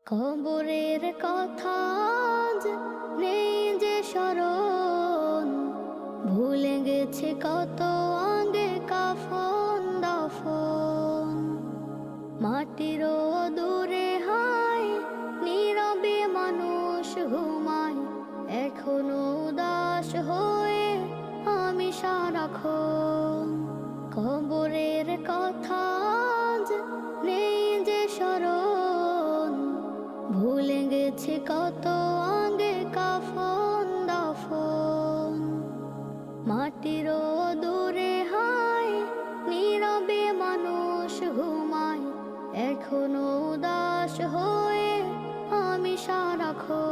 কবরের কথা আজ নেই যে স্মরণ, ভুলে গেছে কত আগে কাফন দাফন। মাটিরও দূরে হায় নীরবে মানুষ ঘুমায়, এখনো উদাস হয়ে আমি সারাক্ষণ। কবরের কথা আজ নেই যে স্মরণ, ভুলে গেছে কত আগে কাফন দাফন। মাটিরও দূরে হায় নীরবে মানুষ ঘুমায়, এখনো উদাস হয়ে আমি সারাক্ষণ।